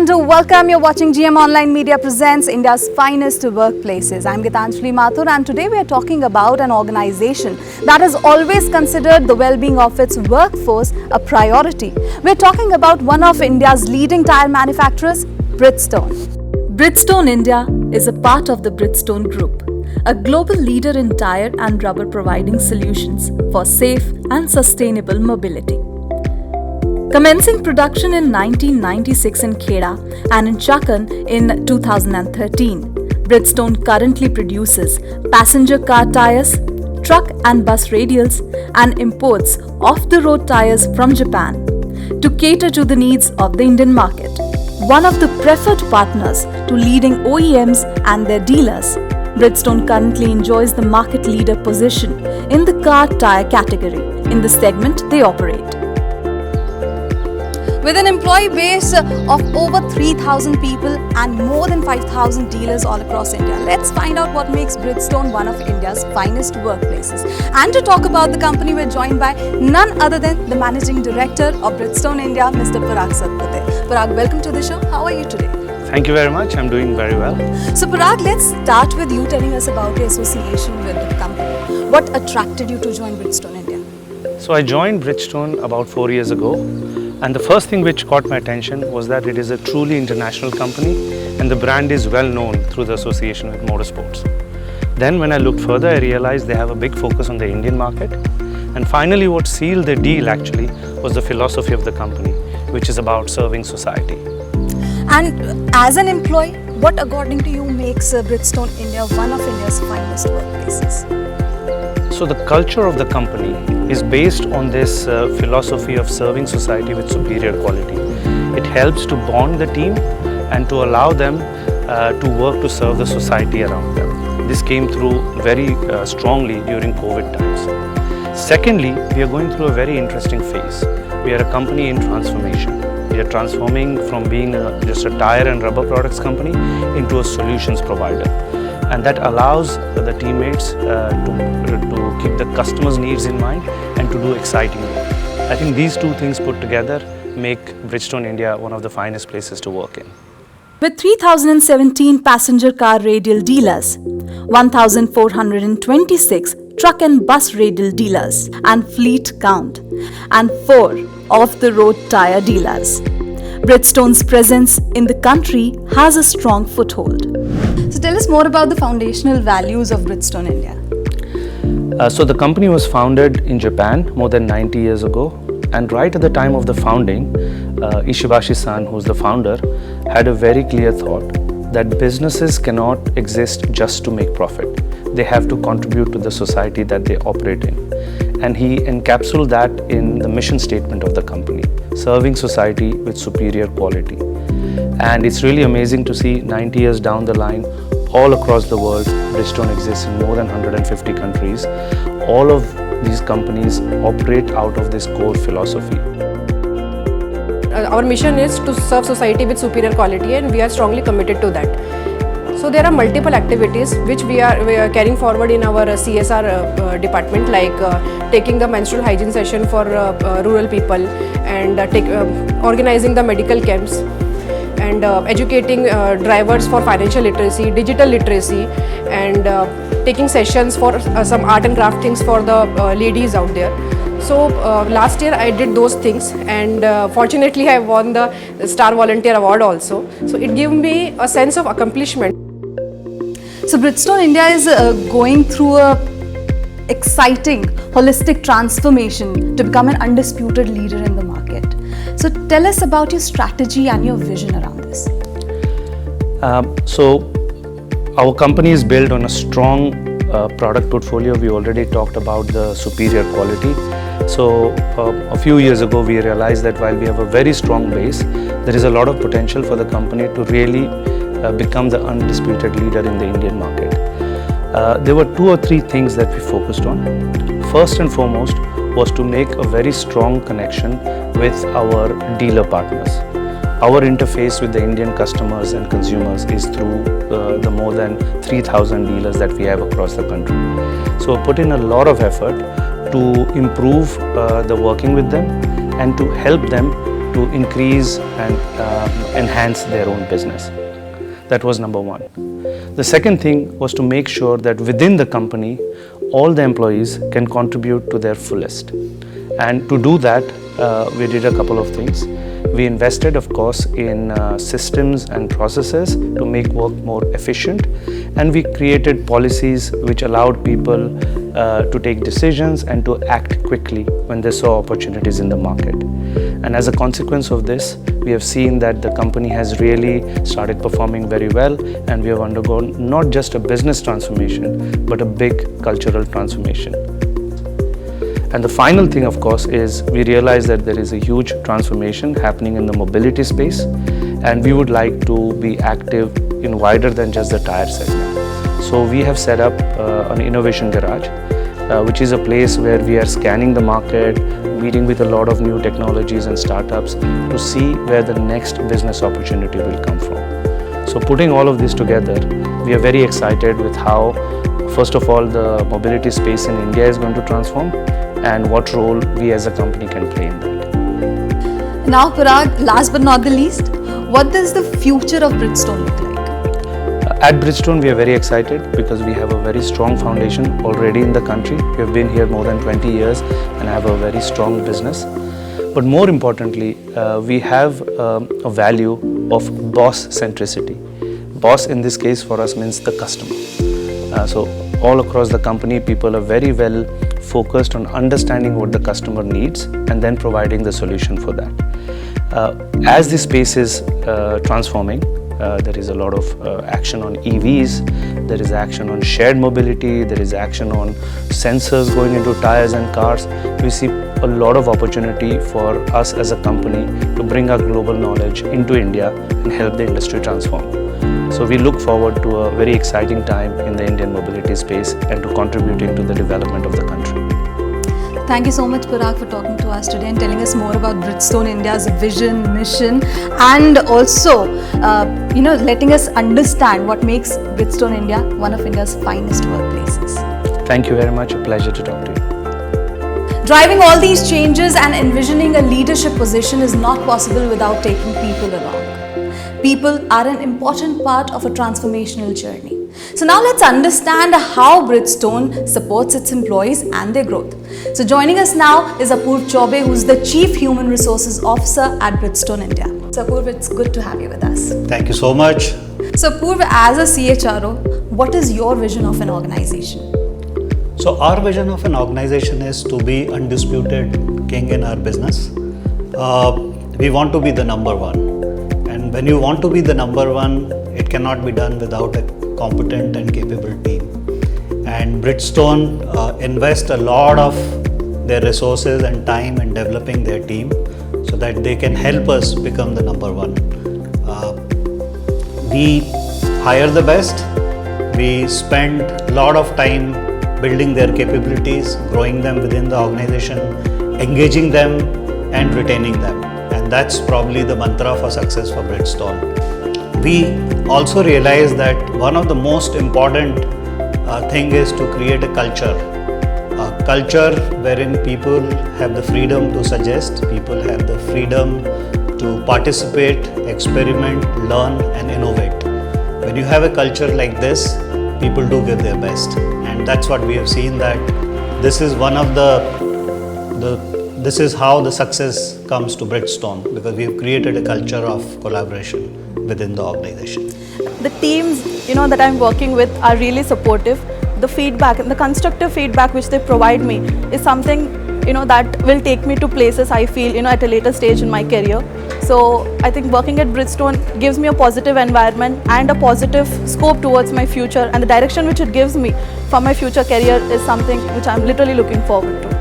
and welcome. You're watching GM Online Media presents India's finest workplaces. I'm Gitanjali Mathur and today we are talking about an organization that has always considered the well-being of its workforce a priority. We're talking about one of India's leading tire manufacturers, Bridgestone. Bridgestone India is a part of the Bridgestone Group, a global leader in tire and rubber providing solutions for safe and sustainable mobility. Commencing production in 1996 in Kheda and in Chakan in 2013, Bridgestone currently produces passenger car tires, truck and bus radials, and imports off-the-road tires from Japan to cater to the needs of the Indian market. One of the preferred partners to leading OEMs and their dealers, Bridgestone currently enjoys the market leader position in the car tire category in the segment they operate. With an employee base of over 3,000 people and more than 5,000 dealers all across India, let's find out what makes Bridgestone one of India's finest workplaces. And to talk about the company, we're joined by none other than the Managing Director of Bridgestone India, Mr. Parag Satpathy. Parag, welcome to the show. How are you today? Thank you very much. I'm doing very well. So Parag, let's start with you telling us about your association with the company. What attracted you to join Bridgestone India? So I joined Bridgestone about 4 years ago. And the first thing which caught my attention was that it is a truly international company and the brand is well known through the association with motorsports. Then when I looked further, I realized they have a big focus on the Indian market. And finally, what sealed the deal actually was the philosophy of the company, which is about serving society. And as an employee, what according to you makes Bridgestone India one of India's finest workplaces? So the culture of the company is based on this philosophy of serving society with superior quality. It helps to bond the team and to allow them to work to serve the society around them. This came through very strongly during COVID times. Secondly, we are going through a very interesting phase. We are a company in transformation. We are transforming from being just a tire and rubber products company into a solutions provider. And that allows the teammates to keep the customer's needs in mind and to do exciting work. I think these two things put together make Bridgestone India one of the finest places to work in. With 3,017 passenger car radial dealers, 1,426 truck and bus radial dealers and fleet count, and 4 off-the-road tire dealers, Bridgestone's presence in the country has a strong foothold. So tell us more about the foundational values of Bridgestone India. So the company was founded in Japan more than 90 years ago, and right at the time of the founding, Ishibashi-san, who's the founder, had a very clear thought that businesses cannot exist just to make profit. They have to contribute to the society that they operate in. And he encapsulated that in the mission statement of the company, serving society with superior quality. And it's really amazing to see 90 years down the line, all across the world, Bridgestone exists in more than 150 countries. All of these companies operate out of this core philosophy. Our mission is to serve society with superior quality and we are strongly committed to that. So there are multiple activities which we are carrying forward in our CSR department, like taking the menstrual hygiene session for rural people and organizing the medical camps and educating drivers for financial literacy, digital literacy, and taking sessions for some art and craft things for the ladies out there. So last year I did those things and fortunately I won the Star Volunteer Award also. So it gave me a sense of accomplishment. So Bridgestone India is going through a exciting holistic transformation to become an undisputed leader in the market. So tell us about your strategy and your vision around this. So our company is built on a strong product portfolio. We already talked about the superior quality. So a few years ago we realized that while we have a very strong base, there is a lot of potential for the company to really become the undisputed leader in the Indian market. There were 2 or 3 things that we focused on. First and foremost was to make a very strong connection with our dealer partners. Our interface with the Indian customers and consumers is through the more than 3,000 dealers that we have across the country. So put in a lot of effort to improve the working with them and to help them to increase and enhance their own business. That was number one. The second thing was to make sure that within the company, all the employees can contribute to their fullest. And to do that, we did a couple of things. We invested, of course, in systems and processes to make work more efficient, and we created policies which allowed people to take decisions and to act quickly when they saw opportunities in the market. And as a consequence of this, we have seen that the company has really started performing very well, and we have undergone not just a business transformation, but a big cultural transformation. And the final thing, of course, is we realize that there is a huge transformation happening in the mobility space, and we would like to be active in wider than just the tire segment. So we have set up an innovation garage, which is a place where we are scanning the market, meeting with a lot of new technologies and startups to see where the next business opportunity will come from. So putting all of this together, we are very excited with how, first of all, the mobility space in India is going to transform, and what role we as a company can play in that. Now, Parag, last but not the least, what does the future of Bridgestone look like? At Bridgestone, we are very excited because we have a very strong foundation already in the country. We have been here more than 20 years and have a very strong business. But more importantly, we have a value of boss centricity. Boss in this case for us means the customer. So all across the company, people are very well focused on understanding what the customer needs and then providing the solution for that. As the space is transforming, there is a lot of action on EVs, there is action on shared mobility, there is action on sensors going into tires and cars. We see a lot of opportunity for us as a company to bring our global knowledge into India and help the industry transform. So we look forward to a very exciting time in the Indian mobility space and to contributing to the development of the country. Thank you so much, Parag, for talking to us today and telling us more about Bridgestone India's vision, mission, and also, letting us understand what makes Bridgestone India one of India's finest workplaces. Thank you very much. A pleasure to talk to you. Driving all these changes and envisioning a leadership position is not possible without taking people along. People are an important part of a transformational journey. So now let's understand how Bridgestone supports its employees and their growth. So joining us now is Apurv Chaube, who's the Chief Human Resources Officer at Bridgestone India. So Apurv, it's good to have you with us. Thank you so much. So Apurv, as a CHRO, what is your vision of an organization? So our vision of an organization is to be undisputed king in our business. We want to be the number one. And when you want to be the number one, it cannot be done without a competent and capable team. And Bridgestone invests a lot of their resources and time in developing their team so that they can help us become the number one. We hire the best. We spend a lot of time building their capabilities, growing them within the organization, engaging them and retaining them. And that's probably the mantra for success for Bridgestone. We also realize that one of the most important thing is to create a culture wherein people have the freedom to suggest, people have the freedom to participate, experiment, learn and innovate. When you have a culture like this, people do give their best, and that's what we have seen, that this is one of this is how the success comes to Bridgestone, because we have created a culture of collaboration within the organization. The teams that I'm working with are really supportive. The feedback and the constructive feedback which they provide me is something that will take me to places I feel at a later stage in my career. So I think working at Bridgestone gives me a positive environment and a positive scope towards my future, and the direction which it gives me for my future career is something which I'm literally looking forward to.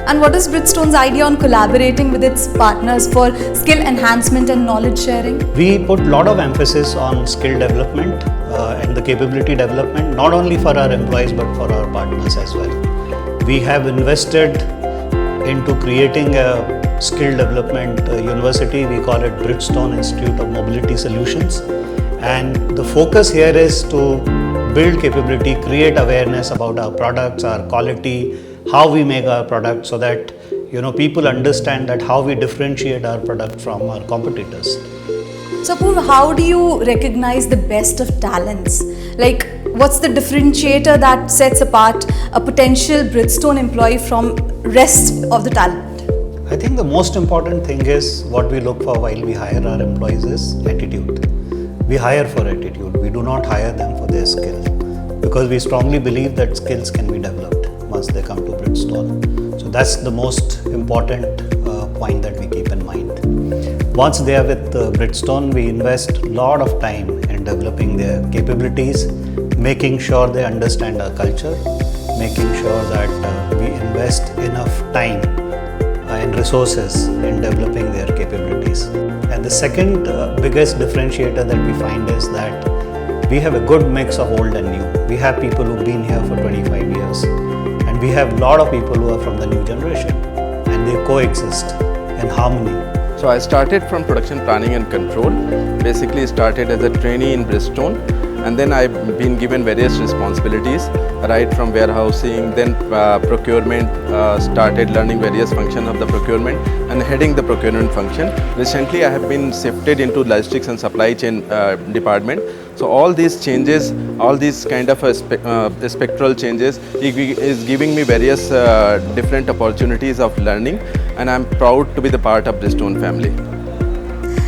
And what is Bridgestone's idea on collaborating with its partners for skill enhancement and knowledge sharing? We put a lot of emphasis on skill development and the capability development, not only for our employees but for our partners as well. We have invested into creating a skill development university. We call it Bridgestone Institute of Mobility Solutions. And the focus here is to build capability, create awareness about our products, our quality, how we make our products, so that people understand that how we differentiate our product from our competitors. So Purv, how do you recognize the best of talents? Like, what's the differentiator that sets apart a potential Bridgestone employee from rest of the talent? I think the most important thing is what we look for while we hire our employees is attitude. We hire for attitude. We do not hire them for their skill, because we strongly believe that skills can be developed once they come to Bridgestone. So that's the most important point that we keep in mind. Once they are with Bridgestone, we invest a lot of time in developing their capabilities, making sure they understand our culture, making sure that we invest enough time and resources in developing their capabilities. And the second biggest differentiator that we find is that we have a good mix of old and new. We have people who've been here for 25 years, and we have a lot of people who are from the new generation, and they coexist in harmony. So I started from production planning and control. Basically started as a trainee in Bridgestone, and then I've been given various responsibilities, right from warehousing, then procurement, started learning various functions of the procurement and heading the procurement function. Recently I have been shifted into logistics and supply chain department. So all these changes, all these kind of spectral changes is giving me various different opportunities of learning, and I'm proud to be the part of Bridgestone family.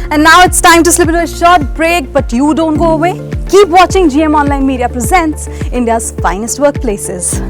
And now it's time to slip into a short break, but you don't go away. Keep watching GM Online Media presents India's finest workplaces.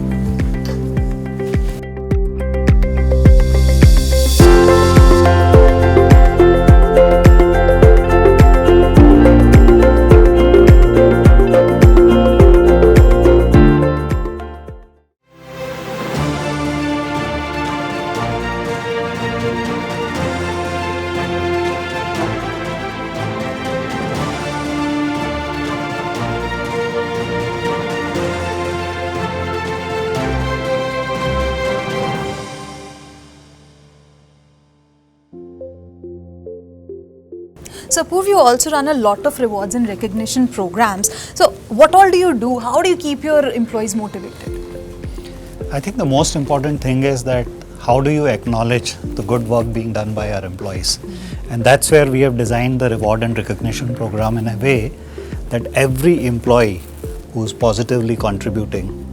So Purv, you also run a lot of rewards and recognition programs. So what all do you do? How do you keep your employees motivated? I think the most important thing is that how do you acknowledge the good work being done by our employees? And that's where we have designed the reward and recognition program in a way that every employee who's positively contributing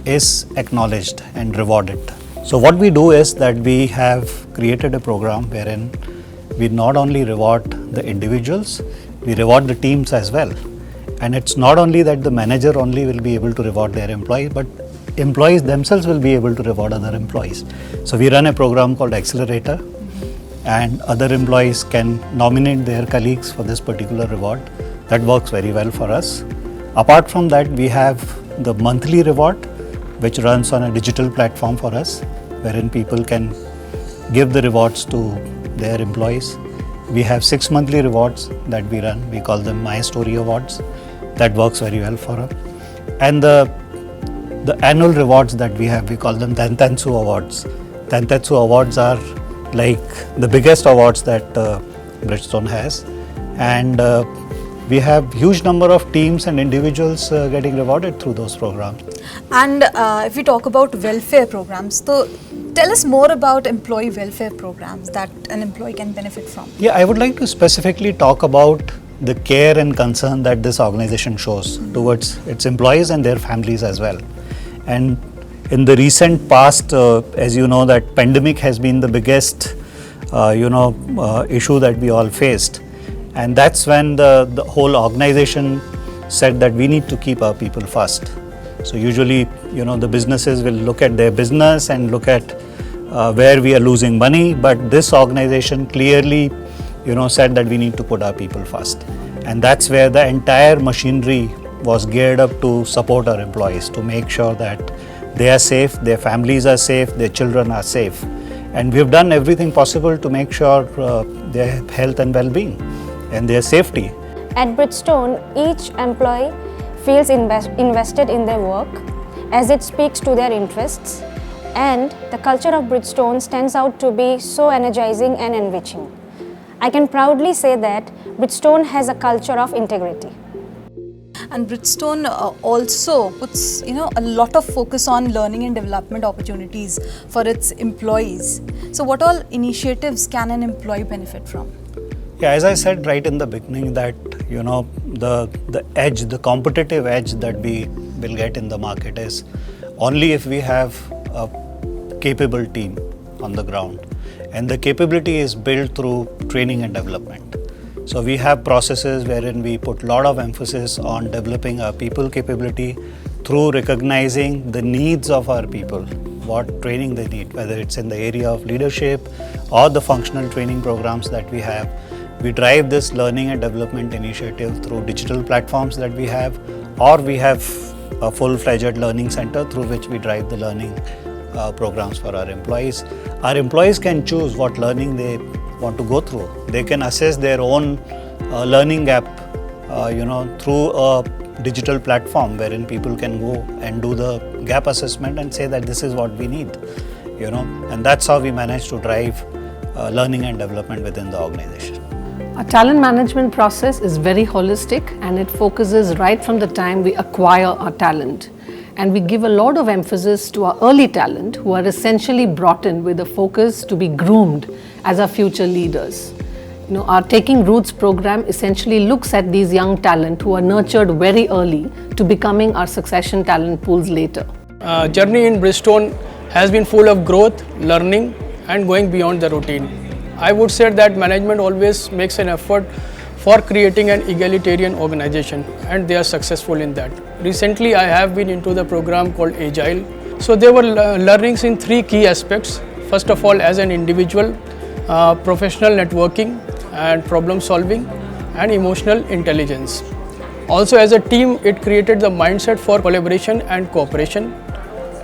is acknowledged and rewarded. So what we do is that we have created a program wherein we not only reward the individuals, we reward the teams as well. And it's not only that the manager only will be able to reward their employees, but employees themselves will be able to reward other employees. So we run a program called Accelerator, and other employees can nominate their colleagues for this particular reward. That works very well for us. Apart from that, we have the monthly reward, which runs on a digital platform for us, wherein people can give the rewards to their employees. We have 6 monthly rewards that we run. We call them My Story Awards. That works very well for us. And the annual rewards that we have, we call them Tantansu Awards. Tantansu Awards are like the biggest awards that Bridgestone has. And we have huge number of teams and individuals getting rewarded through those programs. And if we talk about welfare programs, so tell us more about employee welfare programs that an employee can benefit from. Yeah, I would like to specifically talk about the care and concern that this organization shows towards its employees and their families as well. And in the recent past, as you know, that pandemic has been the biggest issue that we all faced. And that's when the whole organization said that we need to keep our people first. So usually, the businesses will look at their business and look at where we are losing money, but this organization clearly, said that we need to put our people first. And that's where the entire machinery was geared up to support our employees, to make sure that they are safe, their families are safe, their children are safe. And we've done everything possible to make sure their health and well-being and their safety. At Bridgestone, each employee feels invested in their work as it speaks to their interests, and the culture of Bridgestone stands out to be so energizing and enriching. I can proudly say that Bridgestone has a culture of integrity. And Bridgestone also puts, a lot of focus on learning and development opportunities for its employees. So what all initiatives can an employee benefit from? Yeah, as I said right in the beginning that, the edge, the competitive edge that we will get in the market is only if we have a capable team on the ground. And the capability is built through training and development. So we have processes wherein we put a lot of emphasis on developing our people capability through recognizing the needs of our people, what training they need, whether it's in the area of leadership or the functional training programs that we have. We drive this learning and development initiative through digital platforms that we have, or we have a full-fledged learning center through which we drive the learning programs for our employees. Our employees can choose what learning they want to go through. They can assess their own learning gap, through a digital platform wherein people can go and do the gap assessment and say that this is what we need, and that's how we manage to drive learning and development within the organization. Our talent management process is very holistic and it focuses right from the time we acquire our talent. And we give a lot of emphasis to our early talent who are essentially brought in with a focus to be groomed as our future leaders. Our Taking Roots program essentially looks at these young talent who are nurtured very early to becoming our succession talent pools later. Journey in Bridgestone has been full of growth, learning and going beyond the routine. I would say that management always makes an effort for creating an egalitarian organization and they are successful in that. Recently I have been into the program called Agile. So there were learnings in 3 key aspects. First of all, as an individual, professional networking and problem solving and emotional intelligence. Also as a team, it created the mindset for collaboration and cooperation.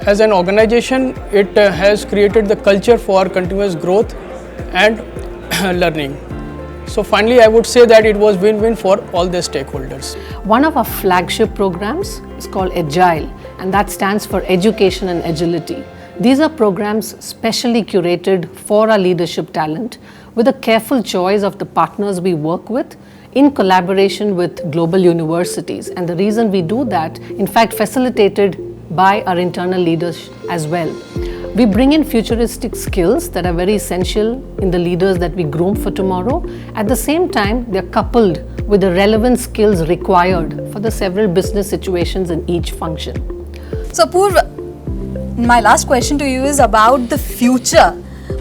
As an organization, it has created the culture for continuous growth and learning. So finally, I would say that it was win-win for all the stakeholders. One of our flagship programs is called Agile, and that stands for Education and Agility. These are programs specially curated for our leadership talent with a careful choice of the partners we work with in collaboration with global universities. And the reason we do that, in fact, facilitated by our internal leaders as well. We bring in futuristic skills that are very essential in the leaders that we groom for tomorrow. At the same time, they're coupled with the relevant skills required for the several business situations in each function. So Apurva, my last question to you is about the future.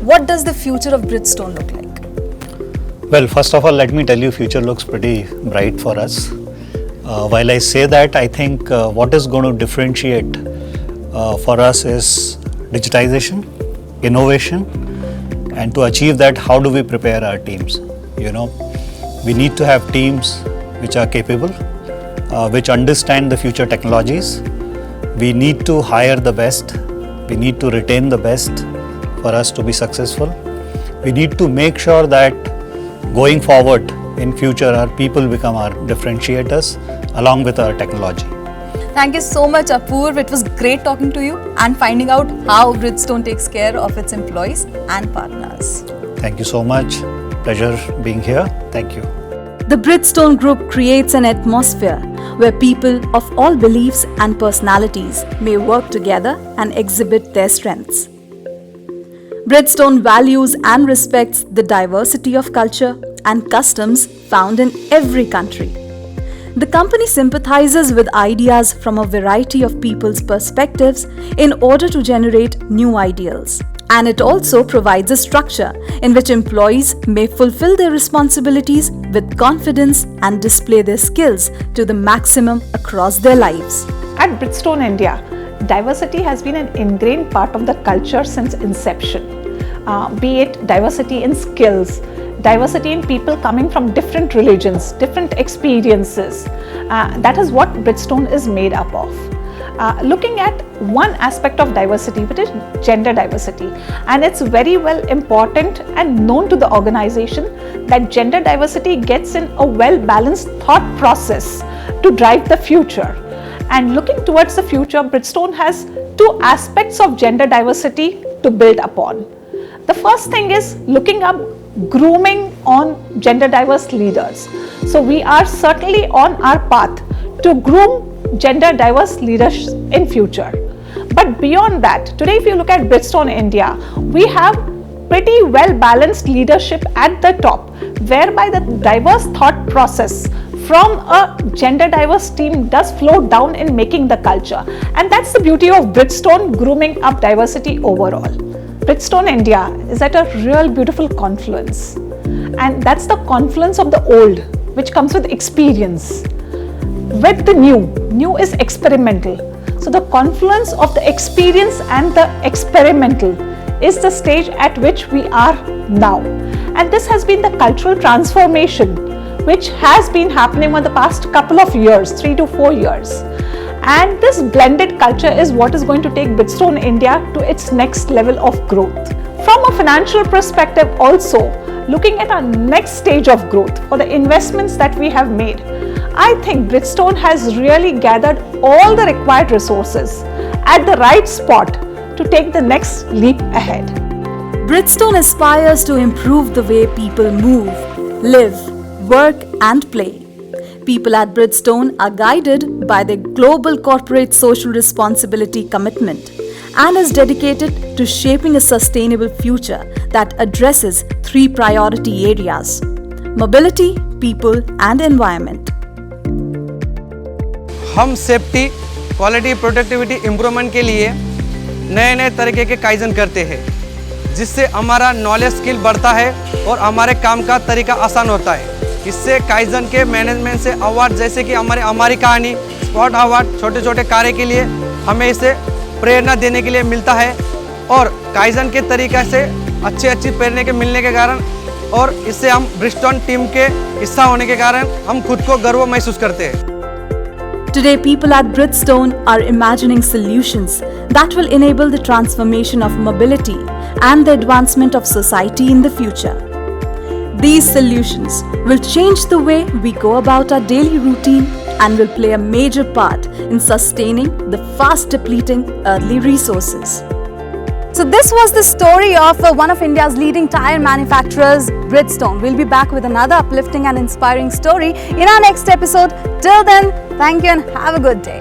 What does the future of Bridgestone look like? Well, first of all, let me tell you, future looks pretty bright for us. While I say that, I think what is going to differentiate for us is digitization, innovation, and to achieve that, how do we prepare our teams? We need to have teams which are capable, which understand the future technologies. We need to hire the best. We need to retain the best for us to be successful. We need to make sure that going forward in future, our people become our differentiators along with our technology. Thank you so much, Apurva. It was great talking to you and finding out how Bridgestone takes care of its employees and partners. Thank you so much. Pleasure being here. Thank you. The Bridgestone Group creates an atmosphere where people of all beliefs and personalities may work together and exhibit their strengths. Bridgestone values and respects the diversity of culture and customs found in every country. The company sympathizes with ideas from a variety of people's perspectives in order to generate new ideals. And it also provides a structure in which employees may fulfill their responsibilities with confidence and display their skills to the maximum across their lives. At Bridgestone India, diversity has been an ingrained part of the culture since inception. Be it diversity in skills, diversity in people coming from different religions, different experiences. That is what Bridgestone is made up of. Looking at one aspect of diversity, which is gender diversity, and it's very well important and known to the organization that gender diversity gets in a well-balanced thought process to drive the future. And looking towards the future, Bridgestone has 2 aspects of gender diversity to build upon. The first thing is looking up grooming on gender diverse leaders. So we are certainly on our path to groom gender diverse leaders in future. But beyond that, today if you look at Bridgestone India, we have pretty well balanced leadership at the top, whereby the diverse thought process from a gender diverse team does flow down in making the culture. And that's the beauty of Bridgestone grooming up diversity overall. Bridgestone India is at a real beautiful confluence. And that's the confluence of the old, which comes with experience, with the new. New is experimental. So the confluence of the experience and the experimental is the stage at which we are now. And this has been the cultural transformation which has been happening over the past couple of years, 3 to 4 years. And this blended culture is what is going to take Bridgestone India to its next level of growth. From a financial perspective also, looking at our next stage of growth for the investments that we have made, I think Bridgestone has really gathered all the required resources at the right spot to take the next leap ahead. Bridgestone aspires to improve the way people move, live, work and play. People at Bridgestone are guided by their global corporate social responsibility commitment and is dedicated to shaping a sustainable future that addresses 3 priority areas: mobility, people and environment. हम safety, quality, productivity improvement के लिए नए नए तरीके के kaizen करते हैं, जिससे हमारा नॉलेज स्किल बढ़ता है और हमारे काम का तरीका आसान होता है। इससे काइजन के मैनेजमेंट से अवार्ड जैसे कि हमारी कहानी स्पॉट अवार्ड छोटे छोटे कार्य के लिए हमें इसे प्रेरणा देने के लिए मिलता है और काइजन के तरीक़े से अच्छी प्रेरणा के मिलने के कारण और इससे हम ब्रिजस्टोन टीम के हिस्सा होने के कारण हम खुद को गर्व महसूस करते हैं। Today, people at Bridgestone are imagining solutions that will enable the transformation of mobility and the advancement of society in the future. These solutions will change the way we go about our daily routine and will play a major part in sustaining the fast depleting earthly resources. So this was the story of one of India's leading tyre manufacturers, Bridgestone. We'll be back with another uplifting and inspiring story in our next episode. Till then, thank you and have a good day.